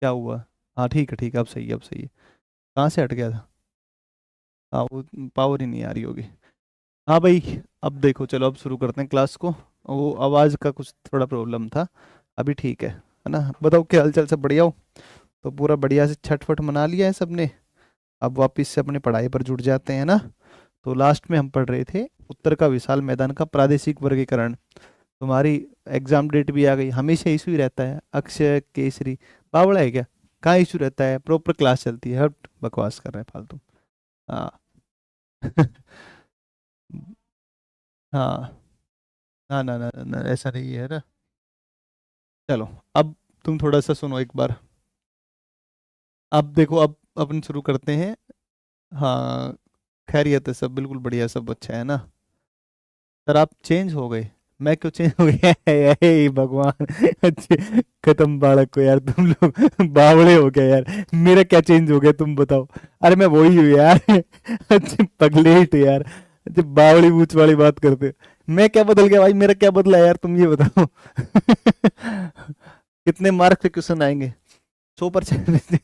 क्या हुआ? हाँ ठीक है, अब सही है, अब सही है। कहाँ से हट गया था? हाँ वो पावर ही नहीं आ रही होगी। हाँ भाई, अब देखो, चलो अब शुरू करते हैं क्लास को। वो आवाज़ का कुछ थोड़ा प्रॉब्लम था। अभी ठीक है ना? बताओ क्या हालचाल, सब बढ़िया हो? तो पूरा बढ़िया से छठफट मना लिया है सबने। अब वापिस से अपनी पढ़ाई पर जुट जाते हैं ना। तो लास्ट में हम पढ़ रहे थे उत्तर का विशाल मैदान का प्रादेशिक वर्गीकरण। तुम्हारी एग्जाम डेट भी आ गई। हमेशा इशू ही रहता है, अक्षय केसरी। बावड़ा है क्या? कहाँ इशू रहता है? प्रॉपर क्लास चलती है, हट बकवास कर रहे हैं फालतू। हाँ। हाँ। ना ना ना ना, ऐसा नहीं है ना। चलो, अब तुम थोड़ा सा सुनो एक बार। अब देखो, अब अपन शुरू करते हैं। हाँ, खैरियत है सब, बिल्कुल बढ़िया, सब अच्छा है ना? सर आप चेंज हो गए? मैं क्यों चेंज हो गया? हे भगवान। अच्छे खत्म बालक को यार, तुम लोग बावड़े हो गए यार। मेरा क्या चेंज हो गया तुम बताओ? अरे मैं वही हूँ यार। अच्छे पगलेट यार। अच्छे बावड़ी बूच वाली बात करते हो। मैं क्या बदल गया भाई? मेरा क्या बदला यार, तुम ये बताओ। कितने मार्क के क्वेश्चन आएंगे? 100%।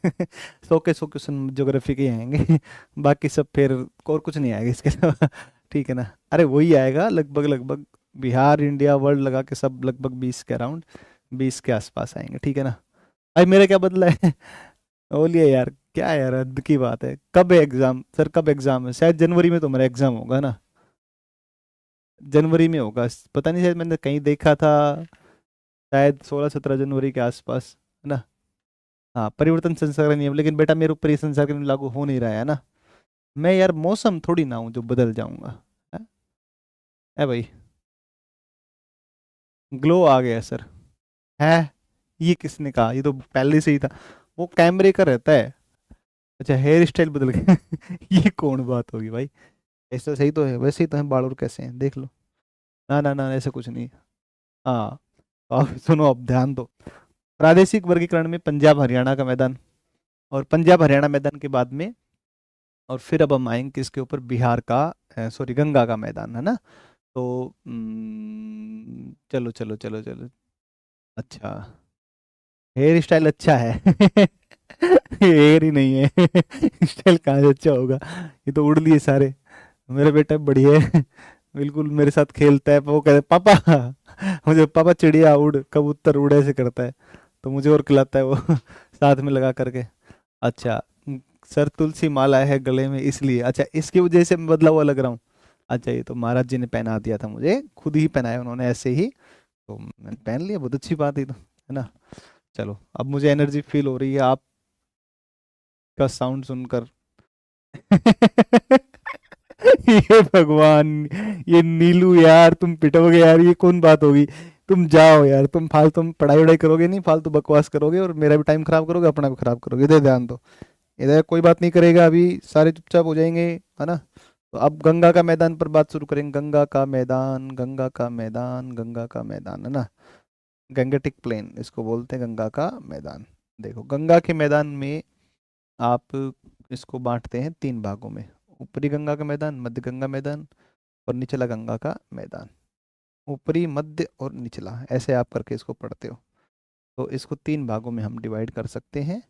100 के 100 क्वेश्चन ज्योग्राफी के ही आएंगे। बाकी सब फिर और कुछ नहीं आएगा इसके अलावा। ठीक है ना? अरे वही आएगा लगभग लगभग। बिहार इंडिया वर्ल्ड लगा के सब लगभग 20 के अराउंड, 20 के आसपास आएंगे, ठीक है ना? अरे मेरा क्या बदला है? बोलिए यार, क्या है यार, हद की बात है। कब है एग्जाम सर? कब एग्जाम है? शायद जनवरी में तुम्हारा एग्जाम होगा ना? जनवरी में होगा, पता नहीं, शायद मैंने कहीं देखा था। शायद 16-17 जनवरी के आसपास, है ना? हाँ, परिवर्तन संस्करण नियम, लेकिन बेटा मेरे ऊपर ये संस्करण नियम लागू हो नहीं रहा है ना। मैं यार मौसम थोड़ी ना हूँ जो बदल जाऊंगा। है है भाई? ग्लो आ गया सर? है? ये किसने कहा? ये तो पहले से ही था। वो कैमरे का रहता है। अच्छा, हेयर स्टाइल बदल गया। ये कौन बात होगी भाई? ऐसा सही तो है, वैसे ही तो है बाल, और कैसे हैं देख लो। ना ना ना, ऐसा कुछ नहीं। हाँ। अब सुनो, अब ध्यान दो। प्रादेशिक वर्गीकरण में पंजाब हरियाणा का मैदान, और पंजाब हरियाणा मैदान के बाद में, और फिर अब हम आएंगे किसके ऊपर? बिहार का, सॉरी, गंगा का मैदान, है ना? तो चलो चलो चलो चलो। अच्छा, हेयर स्टाइल अच्छा है। हेयर ही नहीं है। स्टाइल कहाँ से अच्छा होगा? ये तो उड़ लिए सारे। मेरा बेटा बढ़िया है। बिल्कुल मेरे साथ खेलता है, वो कहता है पापा। मुझे पापा चिड़िया उड़, कबूतर उड़, ऐसे करता है। तो मुझे और खिलाता है वो। साथ में लगा करके। अच्छा। सर तुलसी माला है गले में इसलिए, अच्छा इसकी वजह से मैं बदला हुआ लग रहा हूँ। अच्छा, ये तो महाराज जी ने पहना दिया था मुझे, खुद ही पहनाया उन्होंने ऐसे ही। तो मैंने पहन लिया, बहुत अच्छी बात है तो, है ना? चलो, अब मुझे एनर्जी फील हो रही है आपका साउंड सुनकर। ये भगवान, ये नीलू यार, तुम पिटोगे यार, ये कौन बात होगी? तुम जाओ यार, तुम फालतू में पढ़ाई वढ़ाई करोगे नहीं, फालतू बकवास करोगे और मेरा भी टाइम खराब करोगे, अपना भी खराब करोगे। इधर ध्यान दो। इधर कोई बात नहीं करेगा, अभी सारे चुपचाप हो जाएंगे, है ना? तो अब गंगा का मैदान पर बात शुरू करेंगे। गंगा का मैदान, गंगा का मैदान, गंगा का मैदान, है ना? गंगेटिक प्लेन इसको बोलते हैं, गंगा का मैदान। देखो, गंगा के मैदान में आप इसको बांटते हैं 3 भागों में। ऊपरी गंगा का मैदान, मध्य गंगा मैदान, और निचला गंगा का मैदान। ऊपरी, मध्य और निचला, ऐसे आप करके इसको पढ़ते हो। तो इसको 3 भागों में हम डिवाइड कर सकते हैं।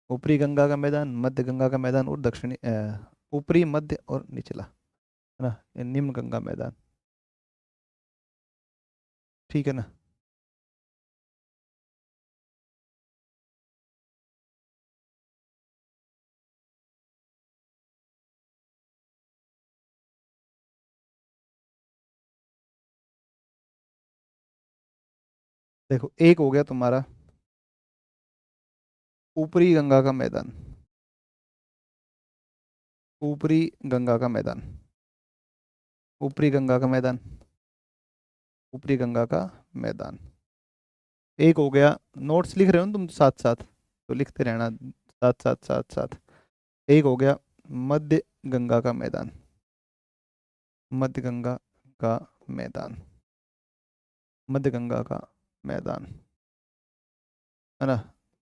ऊपरी गंगा का मैदान, मध्य गंगा का मैदान, और ऊपरी, मध्य और निचला, है ना? ये निम्न गंगा मैदान। ठीक है ना? देखो, एक हो गया तुम्हारा ऊपरी गंगा का मैदान। ऊपरी गंगा का मैदान। ऊपरी गंगा का मैदान। ऊपरी गंगा का मैदान। एक हो गया। नोट्स लिख रहे हो ना तुम साथ साथ? तो लिखते रहना साथ साथ साथ साथ। एक हो गया मध्य गंगा का मैदान। मध्य गंगा का मैदान। मध्य गंगा का मैदान, है ना?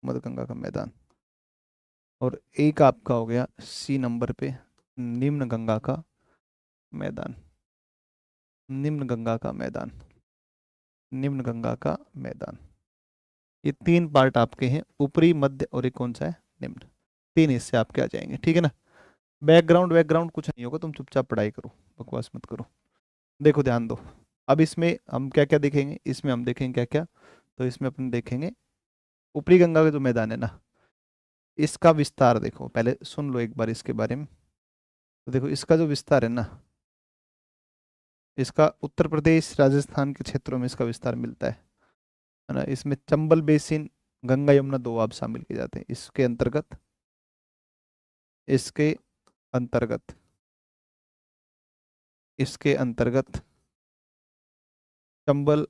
मध्य गंगा का मैदान। और एक आपका हो गया सी नंबर पे, निम्न गंगा का मैदान। निम्न गंगा का मैदान। निम्न गंगा का मैदान। ये 3 पार्ट आपके हैं, ऊपरी, मध्य और एक कौन सा है, निम्न। 3 हिस्से आपके आ जाएंगे, ठीक है ना। बैकग्राउंड बैकग्राउंड कुछ नहीं होगा, तुम चुपचाप पढ़ाई करो, बकवास मत करो। देखो ध्यान दो, अब इसमें हम क्या क्या देखेंगे, इसमें हम देखेंगे क्या क्या। तो इसमें अपन देखेंगे ऊपरी गंगा का जो मैदान है ना, इसका विस्तार देखो, पहले सुन लो एक बार इसके बारे में। तो देखो इसका जो विस्तार है ना, इसका उत्तर प्रदेश राजस्थान के क्षेत्रों में इसका विस्तार मिलता है ना। इसमें चंबल बेसिन, गंगा यमुना दोआब शामिल किए जाते हैं इसके अंतर्गत। इसके अंतर्गत, इसके अंतर्गत चंबल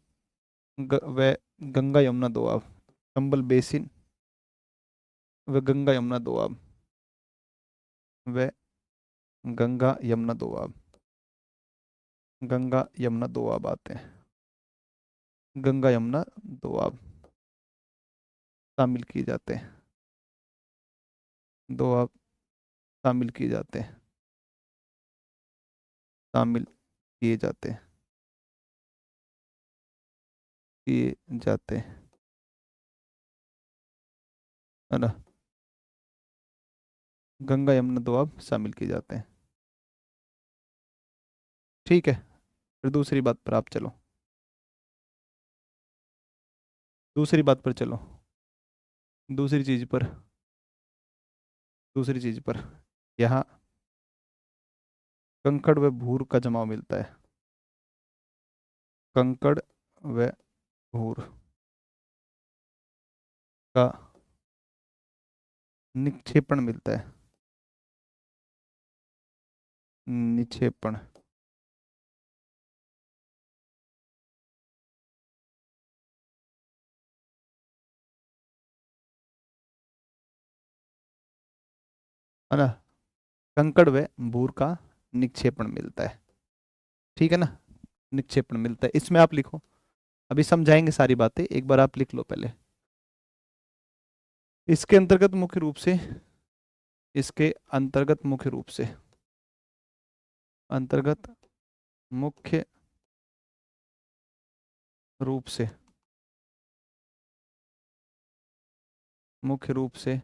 व गंगा यमुना दोआब, चंबल बेसिन व गंगा यमुना दोआब, व गंगा यमुना दोआब, गंगा यमुना दोआब आते हैं, गंगा यमुना दोआब शामिल किए जाते हैं, दोआब शामिल किए जाते हैं, शामिल किए जाते हैं, किए जाते हैं, है ना। गंगा यमुना दोआब शामिल किए जाते हैं, ठीक है। फिर दूसरी बात पर आप चलो, दूसरी बात पर चलो, दूसरी चीज पर, दूसरी चीज पर, यहाँ कंकड़ व भूर का जमाव मिलता है, कंकड़ व भूर का निक्षेपण मिलता है, निक्षेपण, है ना। कंकड़ व भूर का निक्षेपण मिलता है, ठीक है ना। निक्षेपण मिलता है, इसमें आप लिखो, अभी समझाएंगे सारी बातें, एक बार आप लिख लो पहले। इसके अंतर्गत मुख्य रूप से, इसके अंतर्गत मुख्य रूप से, अंतर्गत मुख्य रूप से, मुख्य रूप से,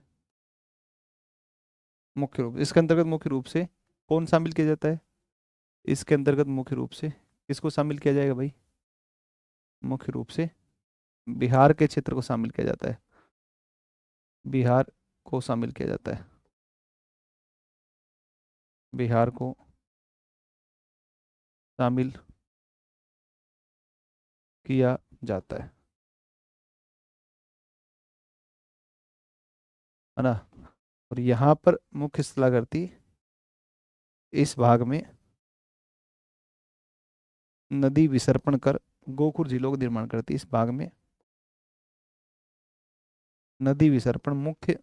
मुख्य रूप, इसके अंतर्गत मुख्य रूप से कौन शामिल किया जाता है, इसके अंतर्गत मुख्य रूप से किसको शामिल किया जाएगा भाई, मुख्य रूप से बिहार के क्षेत्र को शामिल किया जाता है, बिहार को शामिल किया जाता है, बिहार को शामिल किया जाता है ना। और यहाँ पर मुख्य स्थलाकृति इस भाग में नदी विसर्पण कर गोखुर झीलों का निर्माण करती है, इस भाग में नदी विसर्पण मुख्य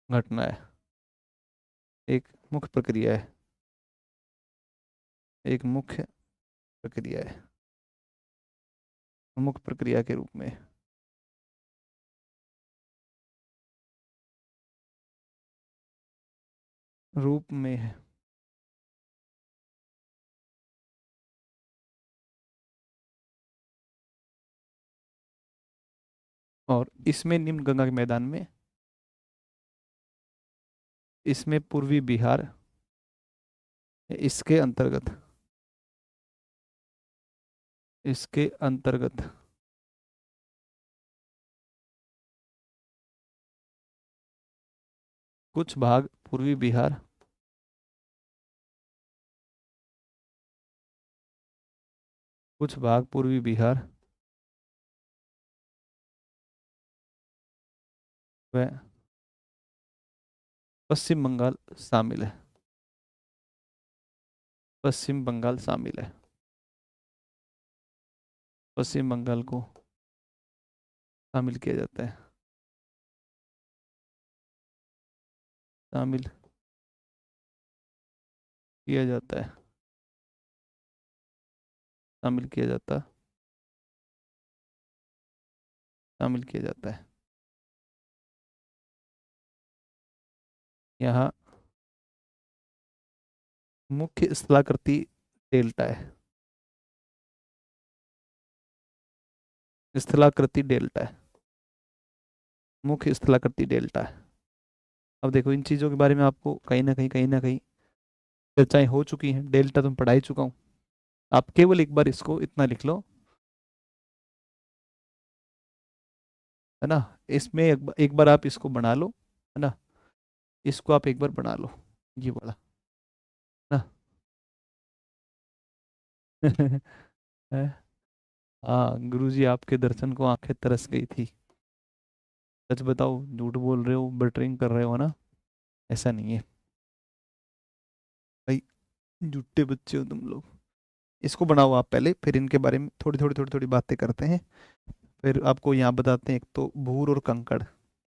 घटना है, एक मुख्य प्रक्रिया है, एक मुख्य प्रक्रिया है, मुख्य प्रक्रिया के रूप में, रूप में है। और इसमें निम्न गंगा के मैदान में, इसमें पूर्वी बिहार, इसके अंतर्गत, इसके अंतर्गत कुछ भाग पूर्वी बिहार, कुछ भाग पूर्वी बिहार व पश्चिम बंगाल शामिल है, पश्चिम बंगाल शामिल है, पश्चिम बंगाल को शामिल किया जाता है, शामिल किया जाता है, शामिल किया जाता, शामिल किया जाता है। यहाँ मुख्य स्थलाकृति डेल्टा है, स्थलाकृति डेल्टा है, मुख्य स्थलाकृति डेल्टा है। अब देखो इन चीज़ों के बारे में आपको कहीं ना कहीं चर्चाएं हो चुकी हैं, डेल्टा तुम पढ़ा ही चुका हूँ। आप केवल एक बार इसको इतना लिख लो, है ना। इसमें एक बार आप इसको बना लो, है ना। इसको आप एक बार बना लो, ये वाला ना। है? हाँ गुरुजी आपके दर्शन को आंखें तरस गई थी। सच बताओ, झूठ बोल रहे हो, बटरिंग कर रहे हो ना? ऐसा नहीं है भाई, झूठे बच्चे हो तुम लोग। इसको बनाओ आप पहले, फिर इनके बारे में थोड़ी थोड़ी बातें करते हैं। फिर आपको यहाँ बताते हैं, एक तो भूर और कंकड़,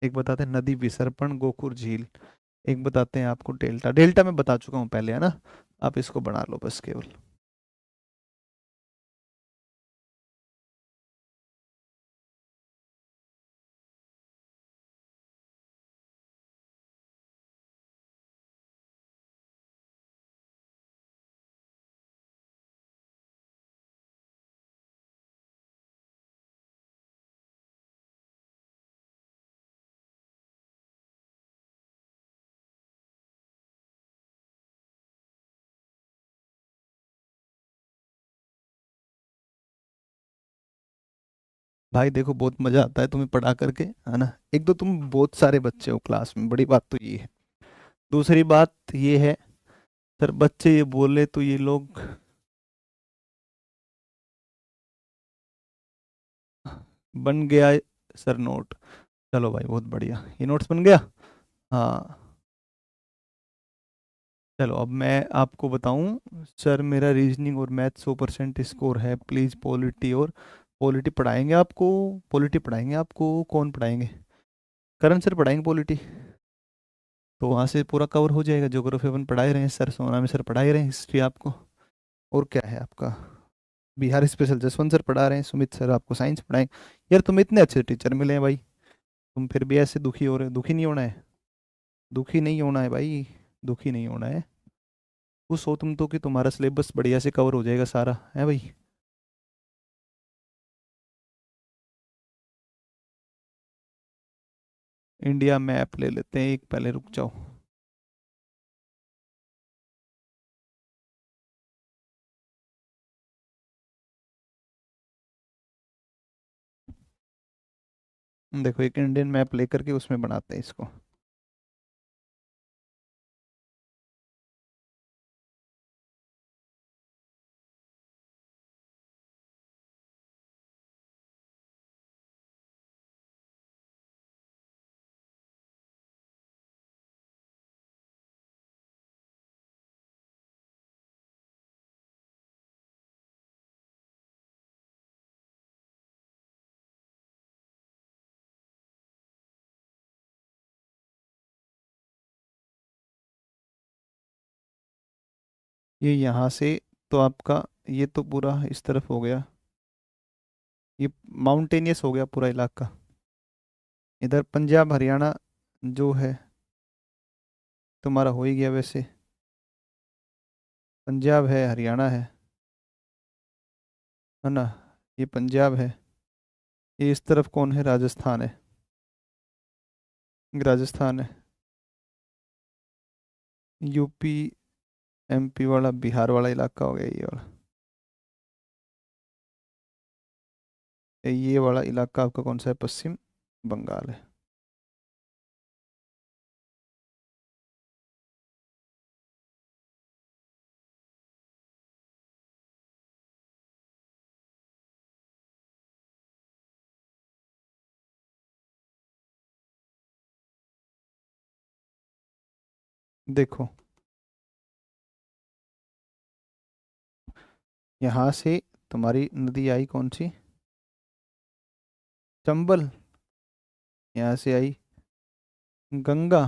एक बताते हैं नदी विसर्पण गोकुर झील, एक बताते हैं आपको डेल्टा। डेल्टा मैं बता चुका हूँ पहले, है ना। आप इसको बना लो बस केवल। भाई देखो बहुत मजा आता है तुम्हें पढ़ा करके, है ना। एक तो तुम बहुत सारे बच्चे हो क्लास में, बड़ी बात तो ये है। दूसरी बात ये है, सर बच्चे ये बोले तो ये लोग बन गया सर नोट। चलो भाई बहुत बढ़िया, ये नोट्स बन गया। हाँ चलो अब मैं आपको बताऊं, सर मेरा रीजनिंग और मैथ 100% स्कोर है, प्लीज़ पॉलिटी और पॉलिटी पढ़ाएंगे आपको। पॉलिटी पढ़ाएंगे आपको, कौन पढ़ाएंगे? करण सर पढ़ाएंगे पॉलिटी। तो वहाँ से पूरा कवर हो जाएगा। ज्योग्राफी अपन पढ़ा ही रहे हैं, सर सोना में सर पढ़ा ही रहे हैं, हिस्ट्री आपको। और क्या है आपका, बिहार स्पेशल जसवंत सर पढ़ा रहे हैं, सुमित सर आपको साइंस पढ़ाएंगे। यार तुम इतने अच्छे टीचर मिले हैं भाई, तुम फिर भी ऐसे दुखी हो रहे हो। दुखी नहीं होना है, दुखी नहीं होना है भाई, दुखी नहीं होना है। खुश हो तुम तो कि तुम्हारा सिलेबस बढ़िया से कवर हो जाएगा सारा, है भाई। इंडिया मैप ले लेते हैं एक, पहले रुक जाओ। देखो एक इंडियन मैप लेकर के उसमें बनाते हैं इसको। ये यहाँ से तो आपका, ये तो पूरा इस तरफ हो गया, ये माउंटेनियस हो गया पूरा इलाका। इधर पंजाब हरियाणा जो है तुम्हारा हो ही गया वैसे। पंजाब है, हरियाणा है ना। ये पंजाब है, ये इस तरफ कौन है? राजस्थान है, राजस्थान है। यूपी एमपी वाला, बिहार वाला इलाका हो गया ये वाला। ये वाला इलाका आपका कौन सा है? पश्चिम बंगाल है। देखो यहाँ से तुम्हारी नदी आई कौन सी? चंबल। यहाँ से आई गंगा।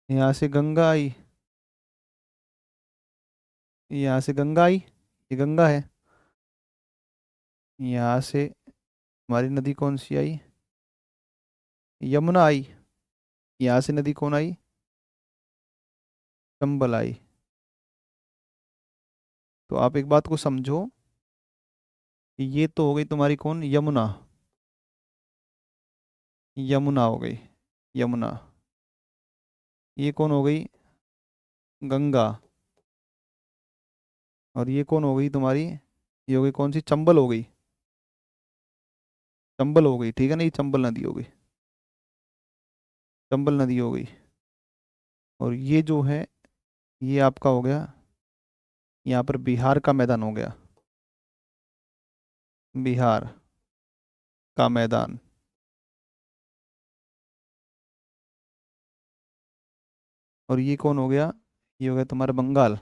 यहाँ से गंगा आई, यहाँ से गंगा आई, ये गंगा है। यहाँ से हमारी नदी कौन सी आई? यमुना आई। यहाँ से नदी कौन आई? चंबल आई। तो आप एक बात को समझो कि ये तो हो गई तुम्हारी कौन, यमुना, यमुना हो गई, यमुना। ये कौन हो गई, गंगा। और ये कौन हो गई तुम्हारी, ये हो गई कौन सी, चंबल हो गई, चंबल हो गई, ठीक है ना, ये चंबल नदी हो गई, चंबल नदी हो गई। और ये जो है, ये आपका हो गया, यहाँ पर बिहार का मैदान हो गया, बिहार का मैदान। और ये कौन हो गया, ये हो गया तुम्हारा बंगाल,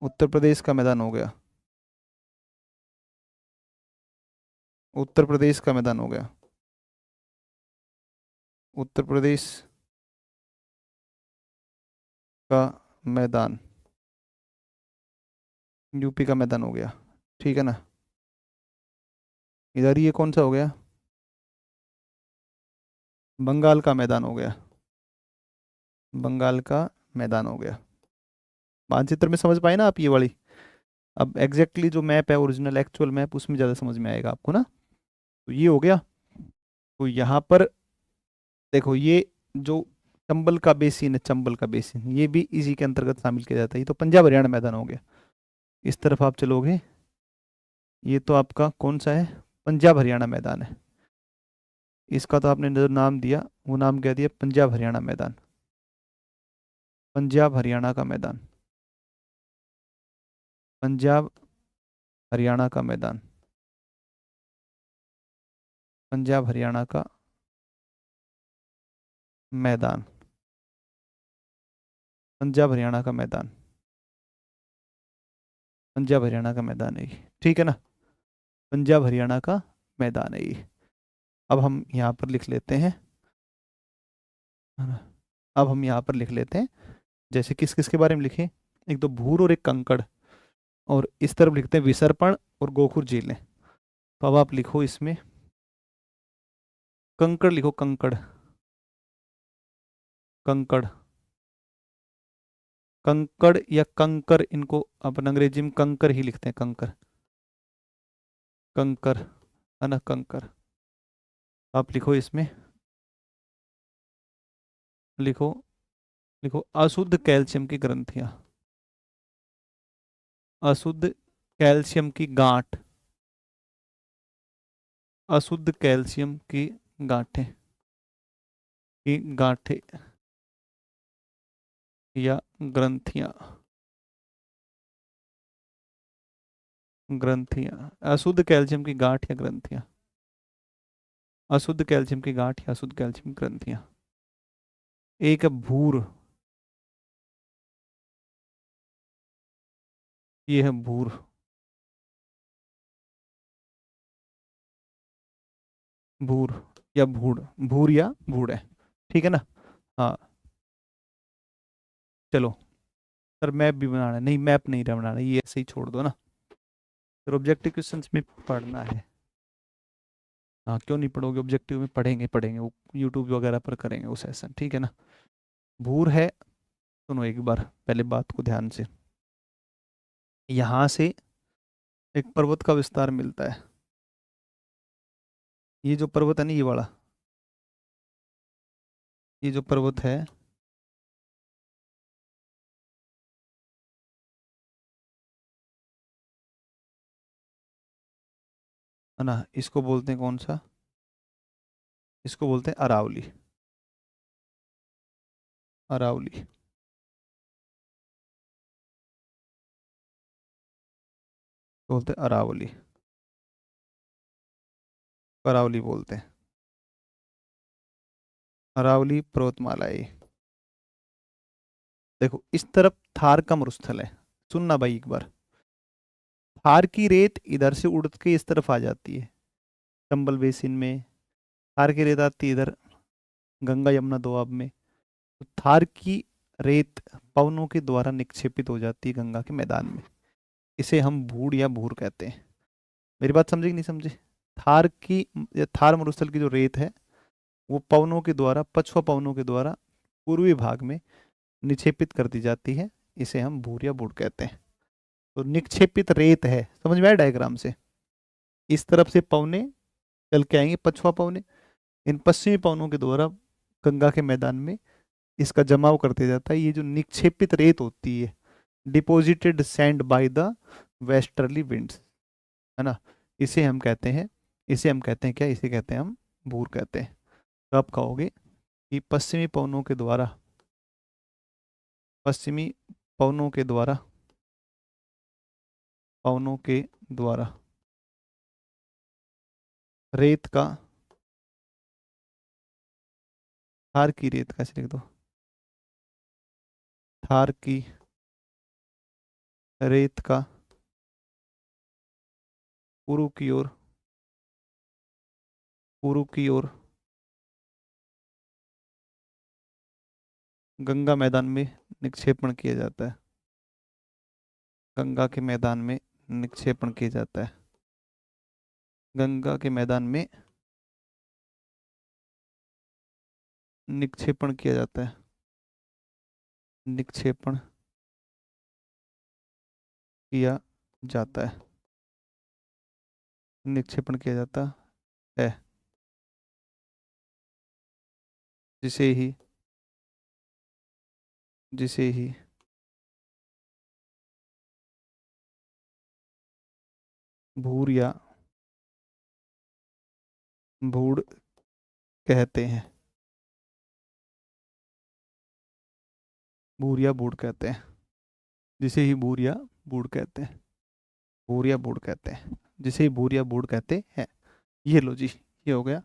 उत्तर प्रदेश का मैदान हो गया, उत्तर प्रदेश का मैदान हो गया, उत्तर प्रदेश का मैदान, यूपी का मैदान हो गया, ठीक है ना। इधर ये कौन सा हो गया, बंगाल का मैदान हो गया, बंगाल का मैदान हो गया। मानचित्र में समझ पाए ना आप ये वाली। अब एग्जैक्टली जो मैप है, ओरिजिनल एक्चुअल मैप, उसमें ज़्यादा समझ में आएगा आपको ना। तो ये हो गया। तो यहाँ पर देखो, ये जो चंबल का बेसिन है, चंबल का बेसिन, ये भी इसी के अंतर्गत शामिल किया जाता है। ये तो पंजाब हरियाणा मैदान हो गया। इस तरफ आप चलोगे, ये तो आपका कौन सा है, पंजाब हरियाणा मैदान है। इसका तो आपने जो नाम दिया, वो नाम क्या दिया, पंजाब हरियाणा मैदान, पंजाब हरियाणा का मैदान, पंजाब हरियाणा का मैदान, पंजाब हरियाणा का मैदान, पंजाब हरियाणा का मैदान, पंजाब हरियाणा का मैदान है ये, ठीक है ना। पंजाब हरियाणा का मैदान है ये। अब हम यहाँ पर लिख लेते हैं, है ना? अब हम यहाँ पर लिख लेते हैं, जैसे किस किस के बारे में लिखें, एक तो भूर और एक कंकड़। और इस तरफ लिखते हैं विसर्पण और गोखुर झीलें। तो अब आप लिखो इसमें, कंकड़ लिखो, कंकड़, कंकड़, कंकड़ या कंकर, इनको अपन अंग्रेजी में कंकर ही लिखते हैं, कंकर, कंकर, है ना, कंकर। आप लिखो इसमें, लिखो, लिखो अशुद्ध कैल्शियम की ग्रंथियां, अशुद्ध कैल्शियम की गांठ, अशुद्ध कैल्शियम की गांठें, की गांठें या ग्रंथियां, ग्रंथियां, अशुद्ध कैल्शियम की गांठ या ग्रंथियां, अशुद्ध कैल्शियम की गांठ या अशुद्ध कैल्शियम की ग्रंथियां। एक है भूर, ये है भूर, भूर या भूड़, भूर या भूड़ है, ठीक है ना। हाँ, चलो। सर मैप भी बनाना है, नहीं मैप नहीं बनाना, ये ऐसे ही छोड़ दो ना, फिर ऑब्जेक्टिव क्वेश्चंस में पढ़ना है। हाँ, क्यों नहीं पढ़ोगे, ऑब्जेक्टिव में पढ़ेंगे, पढ़ेंगे, वो यूट्यूब वगैरह पर करेंगे वो सेशन, ठीक है ना। भूर है, सुनो एक बार पहले बात को ध्यान से, यहाँ से एक पर्वत का विस्तार मिलता है, ये जो पर्वत है ना, ये वाला, ये जो पर्वत है ना, इसको बोलते हैं कौन सा, इसको बोलते हैं अरावली, अरावली, बोलते हैं अरावली, अरावली बोलते हैं, अरावली पर्वतमाला है ये। देखो इस तरफ थार का मरुस्थल है, सुनना भाई एक बार, थार की रेत इधर से उड़ के इस तरफ आ जाती है, चंबल बेसिन में, थार की रेत आती है इधर, गंगा यमुना दोआब में। तो थार की रेत पवनों के द्वारा निक्षेपित हो जाती है गंगा के मैदान में, इसे हम भूड़ या भूर कहते हैं। मेरी बात समझे कि नहीं समझे। थार की, या थार मरुस्थल की जो रेत है, वो पवनों के द्वारा, पछुआ पवनों के द्वारा पूर्वी भाग में निक्षेपित कर दी जाती है, इसे हम भूर या भूड़ कहते हैं। तो निक्षेपित रेत है, समझ में आया डायग्राम से। इस तरफ से पवने चल के आएंगे, पछुआ पवने, इन पश्चिमी पवनों के द्वारा गंगा के मैदान में इसका जमाव करते जाता है। ये जो निक्षेपित रेत होती है, deposited sand by the westerly winds, है ना, इसे हम कहते हैं, इसे हम कहते हैं क्या, इसे कहते हैं हम भूर कहते हैं। तो आप कहोगे कि पश्चिमी पवनों के द्वारा, पश्चिमी पवनों के द्वारा, पवनों के द्वारा रेत का, थार की रेत का, ऐसे लिख दो, थार की रेत का पूर्व की ओर, पूर्व की ओर गंगा मैदान में निक्षेपण किया जाता है, गंगा के मैदान में निक्षेपण किया जाता है, गंगा के मैदान में निक्षेपण किया जाता है, निक्षेपण किया जाता है, निक्षेपण किया जाता है, जिसे ही, जिसे ही भूर या भूड़ कहते हैं, भूर या बूढ़ कहते हैं, जिसे ही भूर या बूढ़ कहते हैं, भूर या बूढ़ कहते हैं, जिसे ही भूर या बूढ़ कहते हैं। ये लो जी, ये हो गया,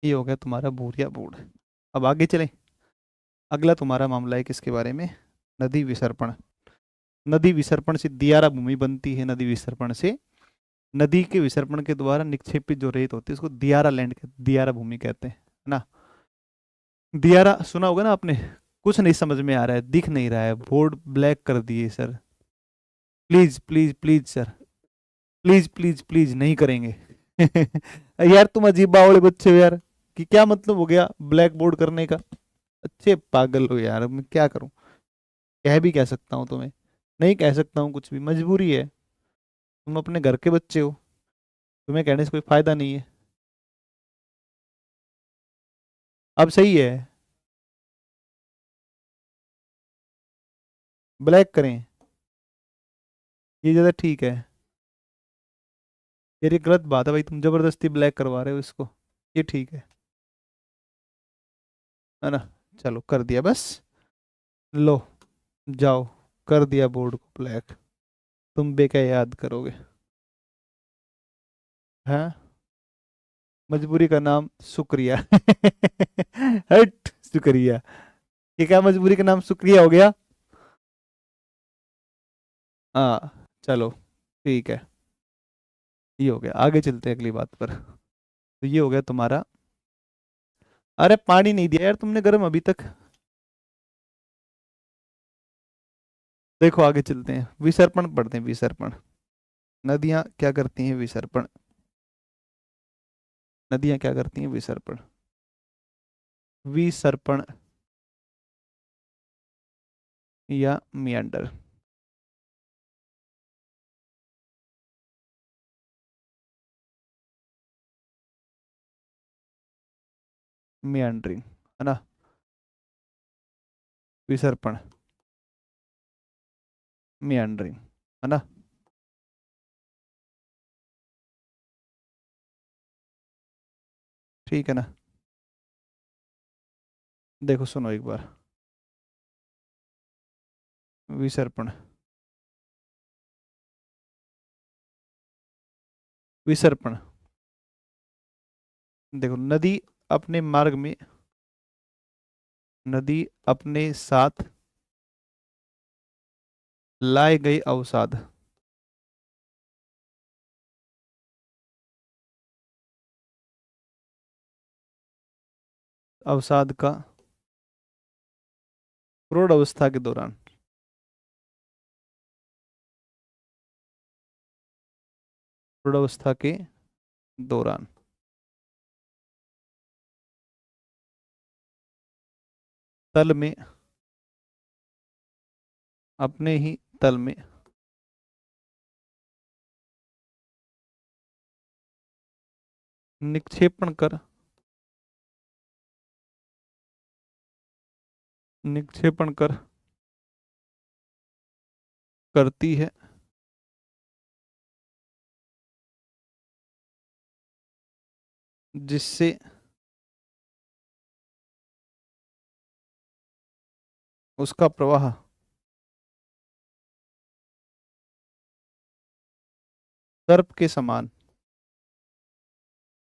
ये हो गया तुम्हारा भूर या बूढ़। अब आगे चलें। अगला तुम्हारा मामला है किसके बारे में, नदी विसर्पण। नदी विसर्पण से दियारा भूमि बनती है, नदी विसर्पण से, नदी के विसर्पण के द्वारा निक्षेपित जो रेत होती है उसको दियारा लैंड, दियारा भूमि कहते हैं, है ना। दियारा सुना होगा ना आपने। कुछ नहीं समझ में आ रहा है, दिख नहीं रहा है, बोर्ड ब्लैक कर दिए sir, please please please sir, please please please नहीं करेंगे। यार तुम अजीब बावड़े बच्चे हो यार, कि क्या मतलब हो गया ब्लैक बोर्ड करने का। अच्छे पागल हो यार, मैं क्या करूं, कह भी कह सकता हूँ तुम्हें, नहीं कह सकता हूँ, कुछ भी मजबूरी है, तुम अपने घर के बच्चे हो, तुम्हें कहने से कोई फायदा नहीं है। अब सही है, ब्लैक करें, ये ज़्यादा ठीक है। यार ये गलत बात है भाई, तुम जबरदस्ती ब्लैक करवा रहे हो इसको, ये ठीक है ना। चलो कर दिया बस, लो जाओ, कर दिया बोर्ड को ब्लैक, तुम बेका याद करोगे। हाँ, मजबूरी का नाम शुक्रिया। हट शुक्रिया, ये क्या मजबूरी का नाम शुक्रिया हो गया। हाँ चलो ठीक है, ये हो गया, आगे चलते हैं अगली बात पर। तो ये हो गया तुम्हारा, अरे पानी नहीं दिया यार तुमने गर्म अभी तक। देखो आगे चलते हैं, विसर्पण पढ़ते हैं, विसर्पण। नदियां क्या करती हैं, विसर्पण, नदियां क्या करती हैं, विसर्पण, विसर्पण या मियांडर। मियांड्रिंग, है ना, विसर्पण, मियांड्रिंग, है ना। ठीक है ना। देखो सुनो एक बार, विसर्पण, विसर्पण, देखो नदी अपने मार्ग में, नदी अपने साथ लाए गए अवसाद, अवसाद का प्रौढ़ अवस्था के दौरान, प्रौढ़ अवस्था के दौरान तल में, अपने ही तल में निक्षेपण कर, निक्षेपण कर, करती है, जिससे उसका प्रवाह सर्प के समान,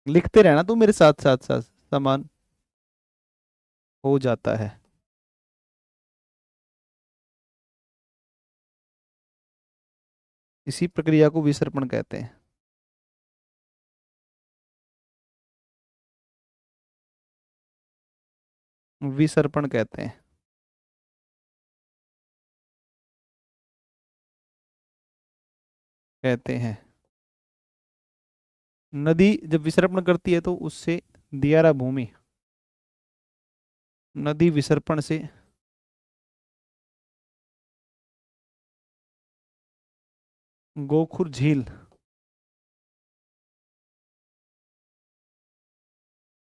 लिखते रहना तू मेरे साथ साथ साथ, समान हो जाता है। इसी प्रक्रिया को विसर्पण कहते हैं। विसर्पण कहते हैं। कहते हैं। नदी जब विसर्पण करती है तो उससे दियारा भूमि, नदी विसर्पण से गोखुर झील,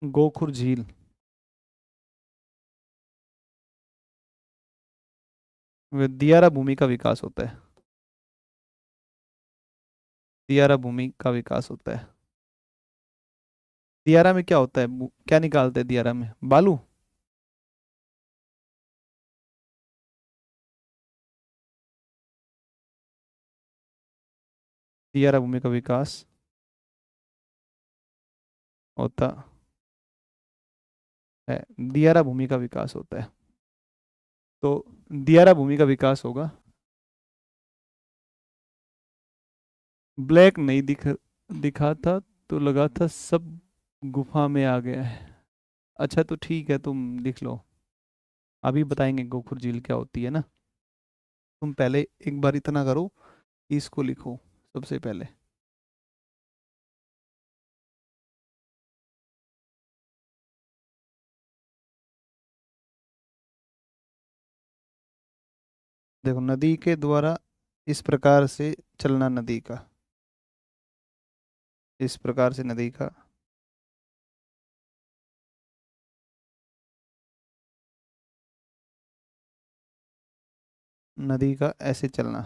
गोखुर झील दियारा भूमि का विकास होता है। दियारा भूमि का विकास होता है। दियारा में क्या होता है, क्या निकालते हैं दियारा में, बालू। दियारा भूमि का विकास होता है, दियारा भूमि का विकास होता है। तो दियारा भूमि का विकास होगा। ब्लैक नहीं दिखा था तो लगा था सब गुफा में आ गया है। अच्छा तो ठीक है, तुम लिख लो, अभी बताएंगे गोखुर झील क्या होती है ना। तुम पहले एक बार इतना करो, इसको लिखो सबसे पहले। देखो, नदी के द्वारा इस प्रकार से चलना, नदी का इस प्रकार से, नदी का नदी का ऐसे चलना,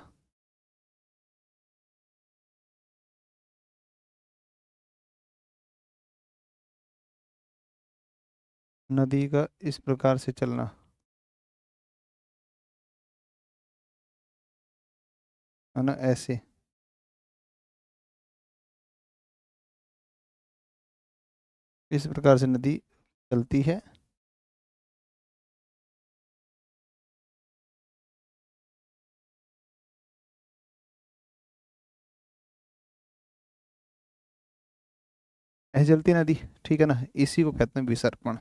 नदी का इस प्रकार से चलना, है ना, ऐसे। इस प्रकार से नदी चलती है। ऐसे चलती है नदी, ठीक है ना, इसी को कहते हैं विसर्पण।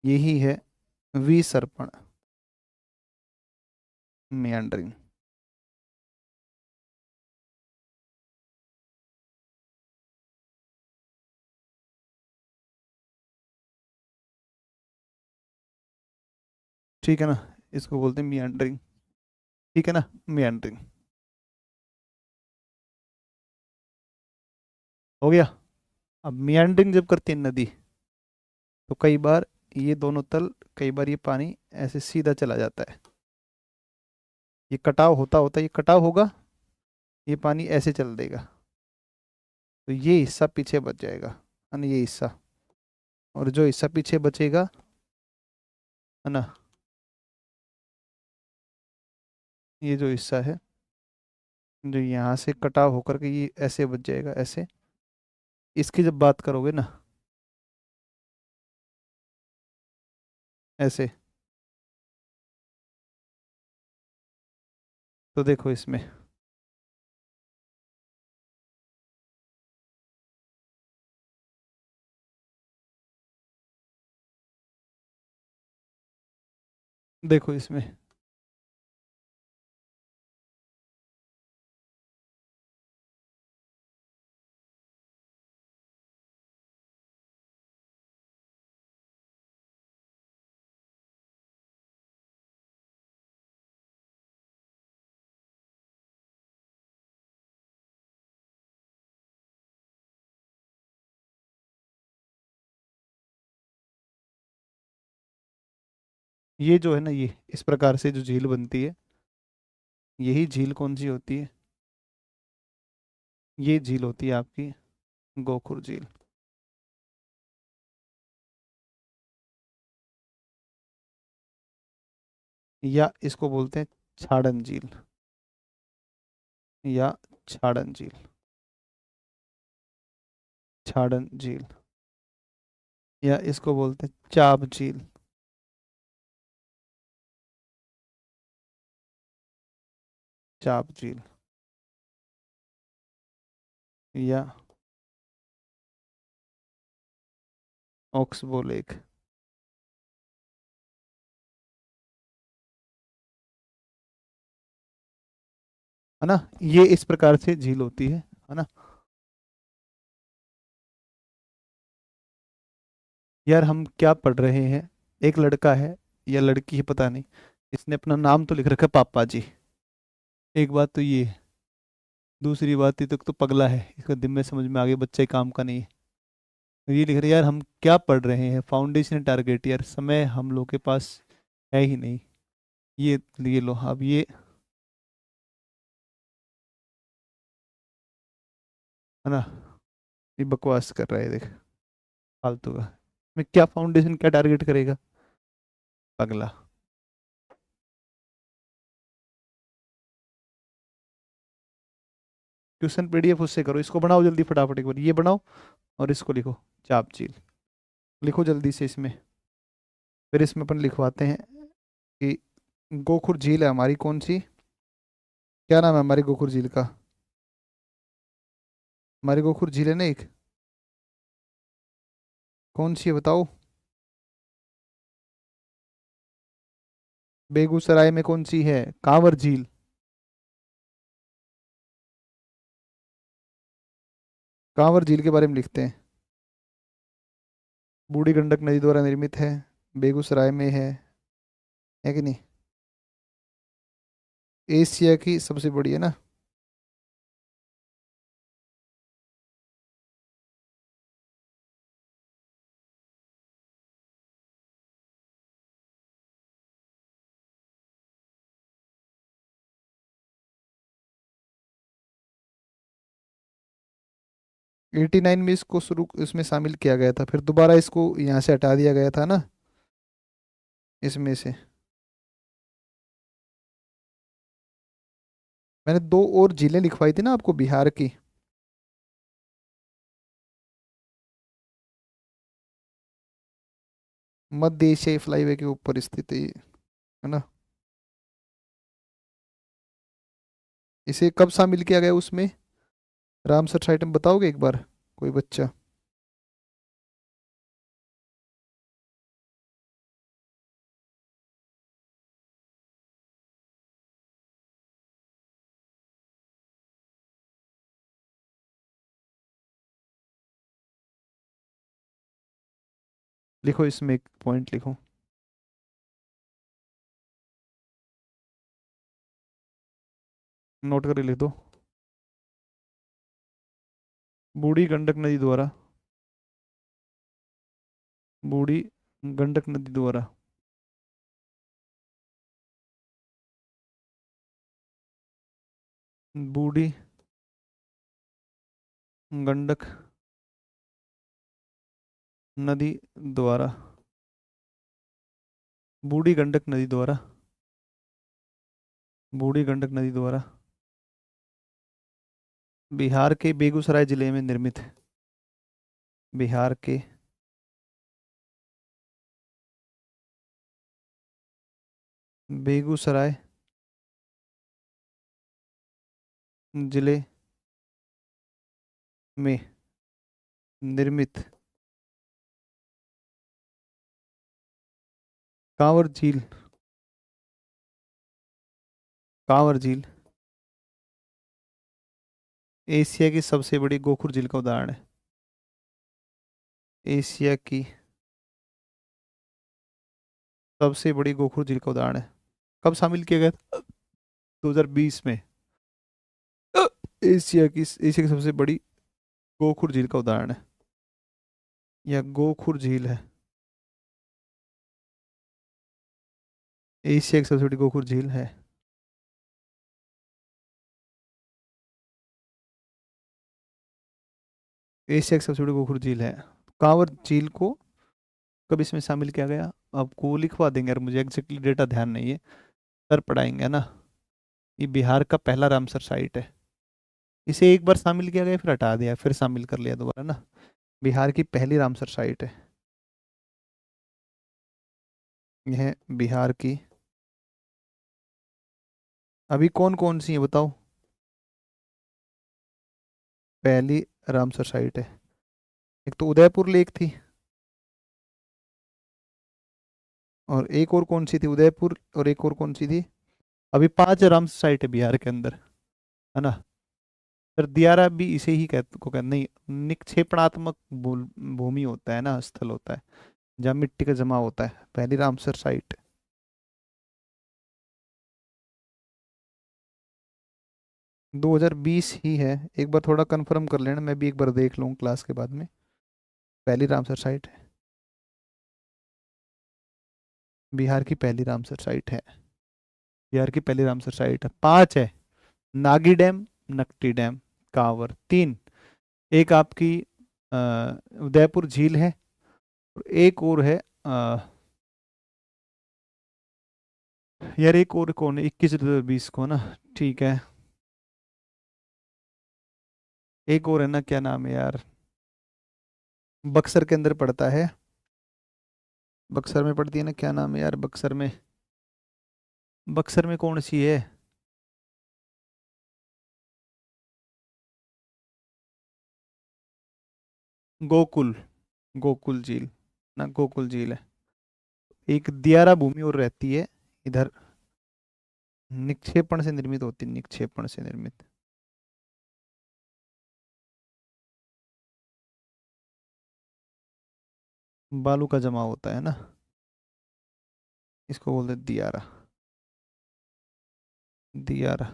यही है विसर्पण, मियांडरिंग। ठीक है ना, इसको बोलते हैं मियांडरिंग। ठीक है ना, मियांडरिंग। हो गया। अब मियांडरिंग जब करती है नदी, तो कई बार ये दोनों तल, कई बार ये पानी ऐसे सीधा चला जाता है। ये कटाव होता होता, ये कटाव होगा, ये पानी ऐसे चल देगा, तो ये हिस्सा पीछे बच जाएगा, है ना, ये हिस्सा। और जो हिस्सा पीछे बचेगा, है ना, ये जो हिस्सा है, जो यहाँ से कटाव होकर के ये ऐसे बच जाएगा, ऐसे। इसकी जब बात करोगे ना, ऐसे, तो देखो इसमें, देखो इसमें, ये जो है ना, ये इस प्रकार से जो झील बनती है, यही झील कौन सी होती है? ये झील होती है आपकी गोखुर झील। या इसको बोलते हैं छाड़न झील, या छाड़न झील, छाड़न झील, या इसको बोलते हैं चाप झील, चाप झील, या ऑक्सबो लेक। है ना, ये इस प्रकार से झील होती है ना। यार हम क्या पढ़ रहे हैं? एक लड़का है या लड़की है पता नहीं, इसने अपना नाम तो लिख रखा है पापा जी। एक बात तो ये है, दूसरी बात ये तो पगला है, इसका दिन में समझ में आ गया बच्चे काम का नहीं है। तो ये लिख रहे यार हम क्या पढ़ रहे हैं, फाउंडेशन टारगेट, यार समय हम लोग के पास है ही नहीं। ये लो अब ये, है ना, ये बकवास कर रहा है देख, फालतू का। मैं क्या फाउंडेशन क्या टारगेट करेगा, पगला। क्वेश्चन पीडीएफ उससे करो, इसको बनाओ जल्दी फटाफट, एक बार ये बनाओ और इसको लिखो, चाप झील। लिखो जल्दी से इसमें, फिर इसमें अपन लिखवाते हैं कि गोखुर झील है हमारी कौन सी, क्या नाम है हमारी गोखुर झील का? हमारी गोखुर झील है ना एक, कौन सी है बताओ? बेगूसराय में कौन सी है? कांवर झील। कांवर झील के बारे में लिखते हैं, बूढ़ी गंडक नदी द्वारा निर्मित है, बेगूसराय में है कि नहीं? एशिया की सबसे बड़ी है ना। एटी नाइन में इसको शुरू इसमें शामिल किया गया था, फिर दोबारा इसको यहाँ से हटा दिया गया था ना, इसमें से। मैंने दो और झीलें लिखवाई थी ना आपको बिहार की। मध्य एशियाई फ्लाईवे के ऊपर स्थित है ना। इसे कब शामिल किया गया उसमें? रामसर साइट में बताओगे एक बार, कोई बच्चा? लिखो इसमें एक पॉइंट लिखो। नोट करके लिख दो। बूढ़ी गंडक नदी द्वारा, बूढ़ी गंडक नदी द्वारा, बूढ़ी गंडक नदी द्वारा, बूढ़ी गंडक नदी द्वारा, बूढ़ी गंडक नदी द्वारा बिहार के बेगूसराय जिले में निर्मित है। बिहार के बेगूसराय जिले में निर्मित कांवर झील, कांवर झील एशिया की सबसे बड़ी गोखुर झील का उदाहरण है। एशिया की सबसे बड़ी गोखुर झील का उदाहरण है। कब शामिल किया गया था? 2020 में। एशिया की सबसे बड़ी गोखुर झील का उदाहरण है, या गोखुर झील है। एशिया की सबसे बड़ी गोखुर झील है। एशिया की सबसे बड़ी गोखुर झील है। कांवर झील को कब इसमें शामिल किया गया? आपको लिखवा देंगे यार, मुझे एग्जैक्टली डेटा ध्यान नहीं है, सर पढ़ाएंगे ना। ये बिहार का पहला रामसर साइट है। इसे एक बार शामिल किया गया, फिर हटा दिया, फिर शामिल कर लिया दोबारा ना। बिहार की पहली रामसर साइट है। यह है बिहार की। अभी कौन कौन सी है बताओ? पहली रामसर साइट है। एक तो उदयपुर लेक थी, और एक और कौन सी थी? उदयपुर, और एक और कौन सी थी? अभी 5 रामसर साइट है बिहार के अंदर, है ना। फिर दियारा भी इसे ही को कहते नहीं, निक्षेपणात्मक भूमि होता है ना, स्थल होता है जहाँ मिट्टी का जमा होता है। पहली रामसर साइट 2020 ही है। एक बार थोड़ा कंफर्म कर लेना, मैं भी एक बार देख लूँ क्लास के बाद में। पहली रामसर साइट है, बिहार की पहली रामसर साइट है। बिहार की पहली रामसर साइट है। 5 है। Nagi dam, Nakti dam, Kanwar 3। एक आपकी अ, उदयपुर झील है, और एक और है यार एक और कौन है? 21 को ना, ठीक है। एक और है ना, क्या नाम है यार? बक्सर के अंदर पड़ता है। बक्सर में पड़ती है ना, क्या नाम है यार बक्सर में? बक्सर में कौन सी है? गोकुल। गोकुल झील ना, गोकुल झील है। एक दियारा भूमि और रहती है इधर, निक्षेपण से निर्मित होती है, निक्षेपण से निर्मित। बालू का जमा होता है ना, इसको बोलते हैं दियारा। दियारा,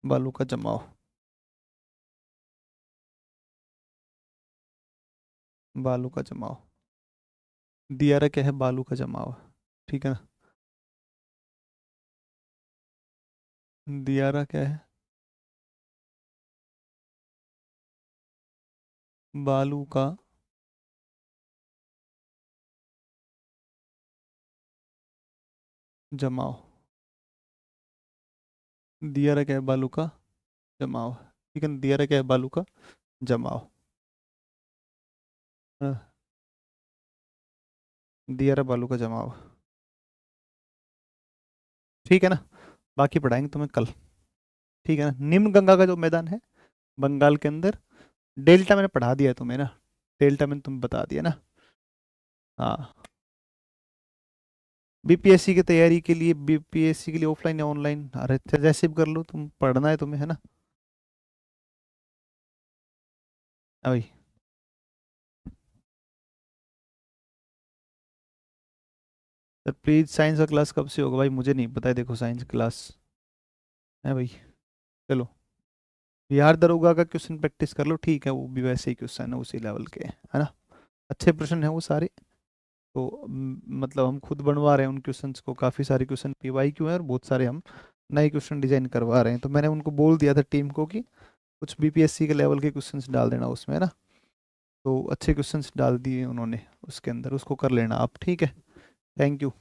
बालू का जमाव। बालू का जमाव। दियारा क्या है? बालू का जमाव, ठीक है ना। दियारा क्या है? बालू का जमाव। दियारा क्या है? बालू का जमाव, ठीक है ना। दियारा क्या है? बालू का जमाव। हाँ, दियारा बालू का जमाव, ठीक है ना। बाकी पढ़ाएंगे तुम्हें कल, ठीक है ना। निम्न गंगा का जो मैदान है बंगाल के अंदर, डेल्टा मैंने पढ़ा दिया है तुम्हें ना। डेल्टा मैंने तुम्हें बता दिया ना। हाँ। बीपीएससी की तैयारी के लिए, बीपीएससी के लिए ऑफलाइन या ऑनलाइन, अरे जैसे भी कर लो, तुम पढ़ना है तुम्हें, है ना। हाँ भाई। सर प्लीज साइंस का क्लास कब से होगा भाई? मुझे नहीं पता है, देखो साइंस क्लास है भाई। चलो, बिहार दरोगा का क्वेश्चन प्रैक्टिस कर लो, ठीक है। वो भी वैसे ही क्वेश्चन है, उसी लेवल के है ना। अच्छे प्रश्न है वो सारे। तो मतलब हम खुद बनवा रहे हैं उन क्वेश्चंस को, काफ़ी सारे क्वेश्चन पीवाई क्यू हैं, और बहुत सारे हम नए क्वेश्चन डिजाइन करवा रहे हैं। तो मैंने उनको बोल दिया था टीम को कि कुछ बीपीएससी के लेवल के क्वेश्चंस डाल देना उसमें, है ना। तो अच्छे क्वेश्चंस डाल दिए उन्होंने उसके अंदर, उसको कर लेना आप, ठीक है। Thank you.